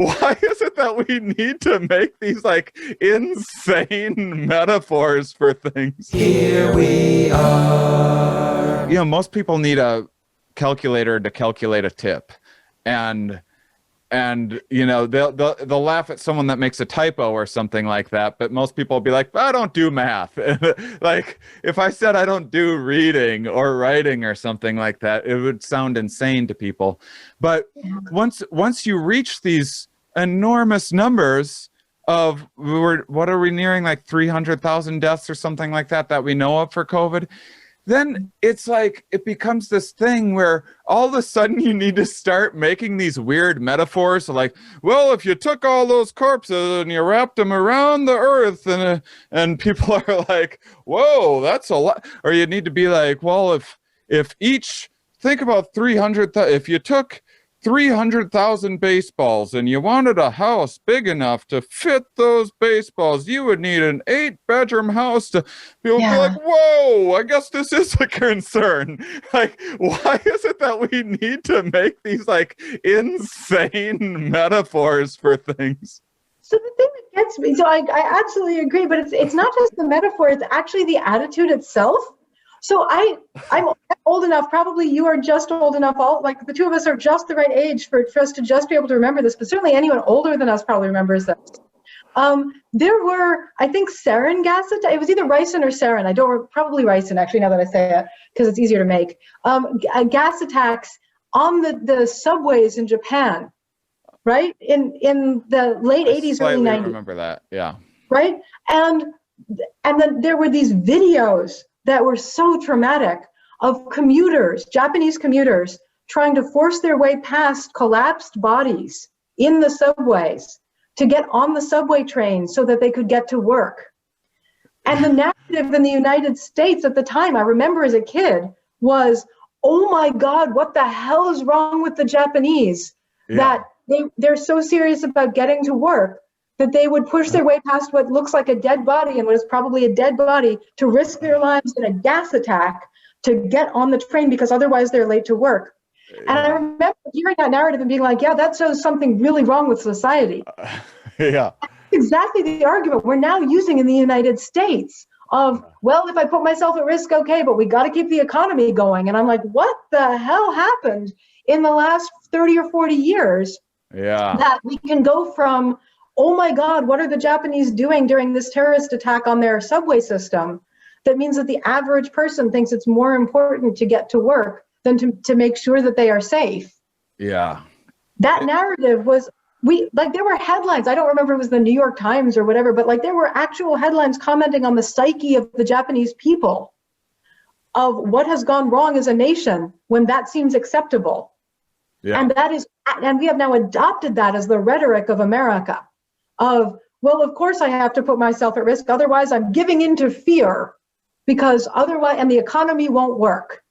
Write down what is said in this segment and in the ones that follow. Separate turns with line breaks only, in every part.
Why is it that we need to make these like insane metaphors for things?
Here we are.
You know, most people need a calculator to calculate a tip. And you know, they'll laugh at someone that makes a typo or something like that, but most people will be like, I don't do math. Like if I said I don't do reading or writing or something like that, it would sound insane to people. But once you reach these enormous numbers of, what are we nearing, like 300,000 deaths or something like that we know of for COVID, then it's like it becomes this thing where all of a sudden you need to start making these weird metaphors, like, well, if you took all those corpses and you wrapped them around the earth, and people are like, whoa, that's a lot. Or you need to be like, well, if each, think about 300, if you took 300,000 baseballs and you wanted a house big enough to fit those baseballs, you would need an 8-bedroom house to be like, whoa, I guess this is a concern. Like, why is it that we need to make these like insane metaphors for things?
So the thing that gets me, so I absolutely agree, but it's not just the metaphor, it's actually the attitude itself. So I'm old enough, probably you are just old enough, like the two of us are just the right age for us to just be able to remember this, but certainly anyone older than us probably remembers this. There were, I think, sarin gas attacks. It was either ricin or sarin. Probably ricin, actually, now that I say it, because it's easier to make. Gas attacks on the subways in Japan, right? In the late 80s, early 90s. I
remember that, yeah.
Right? And then there were these videos that were so traumatic of commuters, Japanese commuters, trying to force their way past collapsed bodies in the subways to get on the subway train so that they could get to work. And the narrative in the United States at the time, I remember as a kid, was, oh my God, what the hell is wrong with the Japanese? Yeah. That they're so serious about getting to work that they would push their way past what looks like a dead body and what is probably a dead body to risk their lives in a gas attack to get on the train because otherwise they're late to work. And I remember hearing that narrative and being like, yeah, that shows something really wrong with society.
Yeah.
That's exactly the argument we're now using in the United States of, well, if I put myself at risk, okay, but we got to keep the economy going. And I'm like, what the hell happened in the last 30 or 40 years that we can go from, oh my God, what are the Japanese doing during this terrorist attack on their subway system? That means that the average person thinks it's more important to get to work than to make sure that they are safe.
Yeah.
That narrative was, there were headlines, I don't remember if it was the New York Times or whatever, but like there were actual headlines commenting on the psyche of the Japanese people of what has gone wrong as a nation when that seems acceptable. Yeah. And we have now adopted that as the rhetoric of America of, well, of course I have to put myself at risk, otherwise I'm giving into fear because otherwise, and the economy won't work.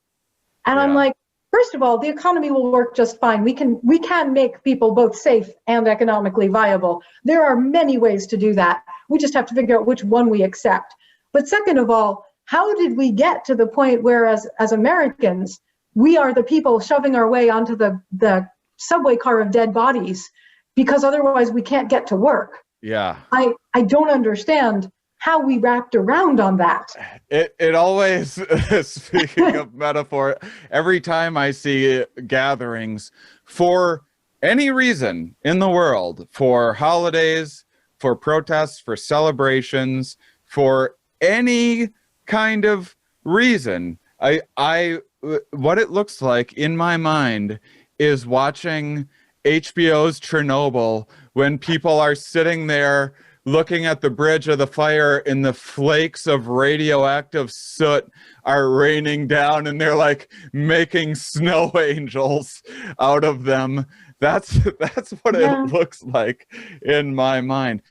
And I'm like, first of all, the economy will work just fine. We can make people both safe and economically viable. There are many ways to do that. We just have to figure out which one we accept. But second of all, how did we get to the point where as Americans, we are the people shoving our way onto the subway car of dead bodies because otherwise we can't get to work?
Yeah.
I don't understand how we wrapped around on that.
It always, speaking of metaphor, every time I see gatherings for any reason in the world, for holidays, for protests, for celebrations, for any kind of reason, what it looks like in my mind is watching HBO's Chernobyl when people are sitting there looking at the bridge of the fire and the flakes of radioactive soot are raining down and they're like making snow angels out of them. That's what it looks like in my mind.